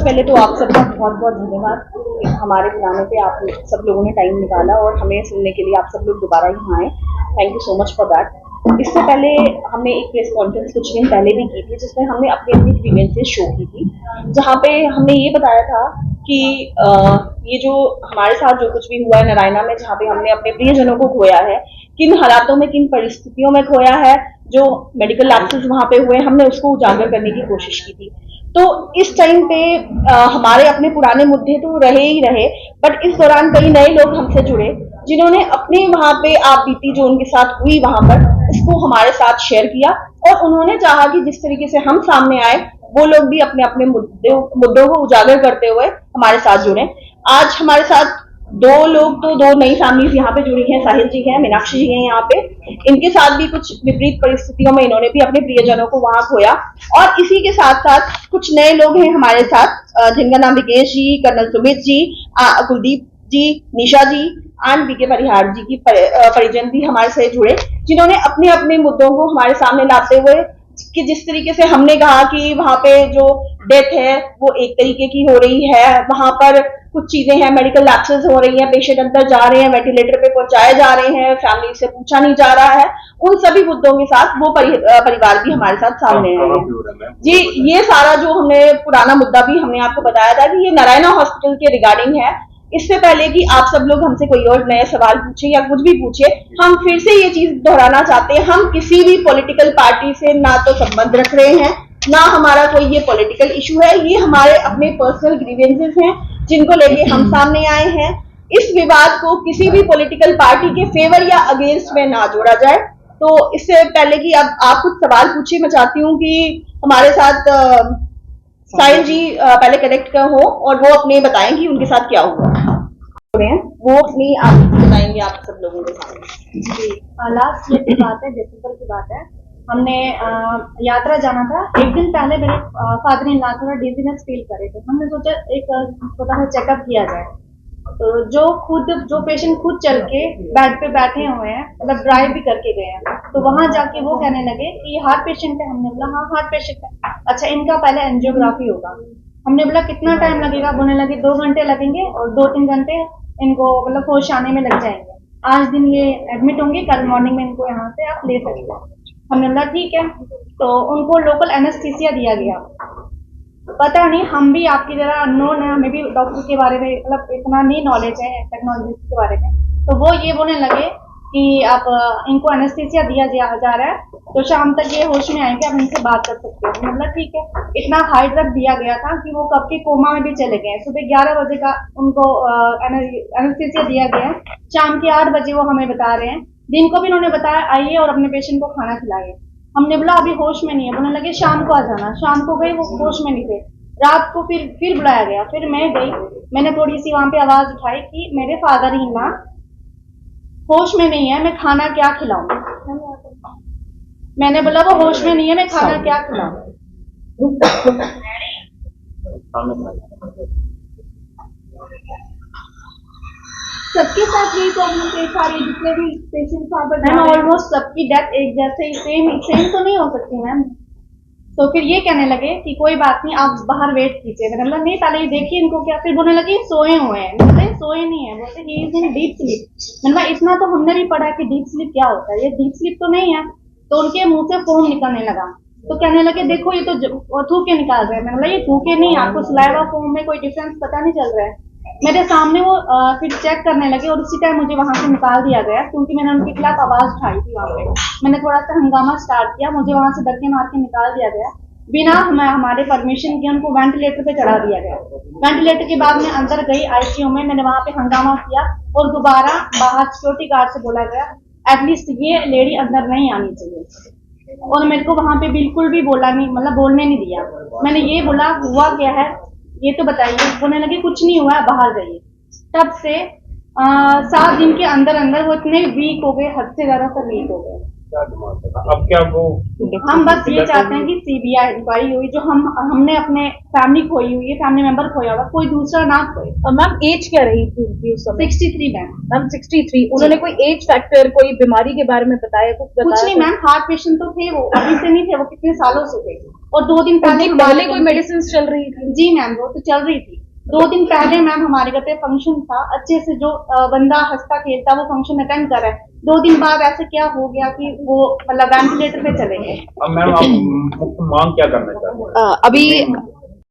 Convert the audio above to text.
पहले तो आप सबका बहुत बहुत धन्यवाद कि हमारे बुलाने पे आप सब लोगों ने टाइम निकाला और हमें सुनने के लिए आप सब लोग दोबारा यहाँ आए। Thank you so much for that. इससे पहले हमने एक प्रेस कॉन्फ्रेंस कुछ दिन पहले भी की थी जिसमें हमने अपनी अपनी ग्रीवेंसेस शो की थी, जहाँ पे हमने ये बताया था कि ये जो हमारे साथ जो कुछ भी हुआ है नारायणा में, जहाँ पे हमने अपने प्रियजनों को खोया है, किन हालातों में किन परिस्थितियों में खोया है, जो मेडिकल लैप्सेस वहाँ पे हुए, हमने उसको उजागर करने की कोशिश की थी। तो इस टाइम पे हमारे अपने पुराने मुद्दे तो रहे ही रहे, बट इस दौरान कई नए लोग हमसे जुड़े जिन्होंने अपने वहां पे आप बीती जो उनके साथ हुई वहां पर इसको हमारे साथ शेयर किया और उन्होंने चाहा कि जिस तरीके से हम सामने आए वो लोग भी अपने अपने मुद्दों को उजागर करते हुए हमारे साथ जुड़े। आज हमारे साथ दो लोग तो दो नई फैमिलीज यहाँ पे जुड़ी हैं, साहिल जी हैं, मीनाक्षी जी हैं यहाँ पे। इनके साथ भी कुछ विपरीत परिस्थितियों में इन्होंने भी अपने प्रियजनों को वहां खोया और इसी के साथ साथ कुछ नए लोग हैं हमारे साथ जिनका नाम Vikesh ji, colonel Sumit ji, Kuldeep ji, Nisha ji and BK Parihar ji की परिजन भी हमारे से जुड़े, जिन्होंने अपने अपने मुद्दों को हमारे सामने लाते हुए कि जिस तरीके से हमने कहा कि वहां पे जो डेथ है वो एक तरीके की हो रही है, वहां पर कुछ चीजें हैं, मेडिकल लैप्सेस हो रही हैं, पेशेंट अंदर जा रहे हैं, वेंटिलेटर पे पहुंचाए जा रहे हैं, फैमिली से पूछा नहीं जा रहा है, उन सभी मुद्दों के साथ वो परिवार भी हमारे साथ सामने आए हैं। जी, ये सारा जो हमने पुराना मुद्दा भी हमने आपको बताया था कि ये नारायणा हॉस्पिटल के रिगार्डिंग है। इससे पहले कि आप सब लोग हमसे कोई और नए सवाल पूछे या कुछ भी पूछे, हम फिर से ये चीज दोहराना चाहते हैं, हम किसी भी पॉलिटिकल पार्टी से ना तो संबंध रख रहे हैं, ना हमारा कोई ये पॉलिटिकल इशू है, ये हमारे अपने पर्सनल ग्रीवेंसेस हैं जिनको लेके हम सामने आए हैं। इस विवाद को किसी भी पॉलिटिकल पार्टी के फेवर या अगेंस्ट में ना जोड़ा जाए। तो इससे पहले कि अब आप कुछ सवाल पूछिए, मैं चाहती हूँ कि हमारे साथ साहिल जी पहले कनेक्ट हो और वो अपने बताएं कि उनके साथ क्या हुआ, वो अपनी आप बताएंगे आप सब लोगों के सामने। जी, लास्ट ईयर की बात है, दिसंबर की बात है। हमने यात्रा जाना था। एक दिन पहले मेरे फादर इन लॉ थोड़ा डिजीनेस फील कर रहे थे। हमने सोचा एक छोटा सा चेकअप किया जाए। तो जो पेशेंट खुद चल के बेड पे बैठे हुए हैं, मतलब ड्राइव भी करके गए हैं, तो वहां जाके वो कहने लगे कि ये हार्ट पेशेंट है। हमने बोला हाँ हार्ट पेशेंट है। अच्छा, इनका पहले एंजियोग्राफी होगा। हमने बोला कितना टाइम लगेगा? बोलने लगे 2 घंटे लगेंगे और 2-3 घंटे इनको मतलब होश आने में लग जाएंगे। आज दिन ये एडमिट होंगे, कल मॉर्निंग में इनको यहाँ से आप ले सकते हैं। हमने बोला ठीक है। तो उनको लोकल एनेस्थीसिया दिया गया। पता नहीं, हम भी आपकी तरह अननोन है, हमें भी डॉक्टर के बारे में मतलब इतना नहीं नॉलेज है टेक्नोलॉजी के बारे में। तो वो ये बोलने लगे कि आप इनको एनेस्थीसिया दिया जा रहा है, तो शाम तक ये होश में आएंगे, आप इनसे बात कर सकते हो। मतलब ठीक है। इतना हाई ड्रग दिया गया था कि वो कब के कोमा में भी चले गए। सुबह 11 बजे का उनको एनेस्थीसिया दिया गया, शाम के 8 बजे वो हमें बता रहे हैं। दिन को भी उन्होंने बताया आइए और अपने पेशेंट को खाना खिलाइए। हमने बोला अभी होश में नहीं है। बोलने लगे शाम को आ जाना। शाम को गए, वो होश में नहीं थे। रात को फिर बुलाया गया। फिर मैं गई, मैंने थोड़ी सी वहां पे आवाज उठाई कि मेरे फादर इन लॉ होश में नहीं है, मैं खाना क्या खिलाऊं। मैंने बोला वो होश में नहीं है, मैं खाना क्या खिलाऊं। सबके साथ यही प्रॉब्लम पेश आ रही है, जितने भी पेशेंट वहां पर मैम ऑलमोस्ट सबकी डेथ एक जैसे ही सेम तो नहीं हो सकती मैम। तो फिर ये कहने लगे कि कोई बात नहीं, आप बाहर वेट कीजिए। मैंने बोला नहीं, पहले ये देखिए इनको क्या। फिर बोलने लगे सोए हुए हैं। बोलते सोए नहीं है, बोलते he is in deep sleep. मैंने बोला इतना तो हमने भी पढ़ा कि डीप स्लीप क्या होता है, ये डीप स्लीप तो नहीं है। तो उनके मुंह से फोम निकलने लगा। तो कहने लगे देखो ये तो थूके निकाल रहे हैं। मैंने बोला ये थूके नहीं, आपको सलाइवा फोम में कोई डिफरेंस पता नहीं चल रहा है। मेरे सामने वो फिर चेक करने लगे और उसी टाइम मुझे वहां से निकाल दिया गया, क्योंकि मैंने उनके खिलाफ आवाज उठाई थी वहां पे। मैंने थोड़ा सा हंगामा स्टार्ट किया, मुझे वहां से धक्के मार के निकाल दिया गया बिना हमारे परमिशन के। उनको वेंटिलेटर पे चढ़ा दिया गया। वेंटिलेटर के बाद मैं अंदर गई आईसीयू में, मैंने वहां पे हंगामा किया और दोबारा बाहर सिक्योरिटी गार्ड से बोला गया एटलीस्ट ये लेडी अंदर नहीं आनी चाहिए। और मेरे को वहां पे बिल्कुल भी बोला नहीं, मतलब बोलने नहीं दिया। मैंने ये बोला हुआ क्या है ये तो बताइए। बोलने लगे कुछ नहीं हुआ, बाहर जाइए। तब से 7 दिन के अंदर अंदर वो इतने वीक हो गए, हद से ज्यादा से वीक हो गए। अब क्या वो हम बस ये चाहते हैं कि सीबीआई इंक्वायरी हुई, जो हमने अपने फैमिली खोई हुई है, फैमिली मेंबर खोया हुआ, कोई दूसरा ना खोए। मैम एज क्या रही थी उनकी उस समय? 63 मैम 63। उन्होंने कोई एज फैक्टर, कोई बीमारी के बारे में बताया? कुछ नहीं मैम, हार्ट पेशेंट तो थे वो, अभी से नहीं थे, वो कितने सालों से थे। और 2 दिन पहले उनकी पहले कोई मेडिसिन चल रही थी? जी मैम, वो तो चल रही थी। 2 दिन पहले मैम हमारे घर पे फंक्शन था, अच्छे से जो बंदा हंसता खेलता वो फंक्शन अटेंड कर रहा है, 2 दिन बाद ऐसे क्या हो गया कि वो मतलब वेंटिलेटर पे चले गए। अब मैम आप मुख्य मांग क्या करना चाहते हैं? अभी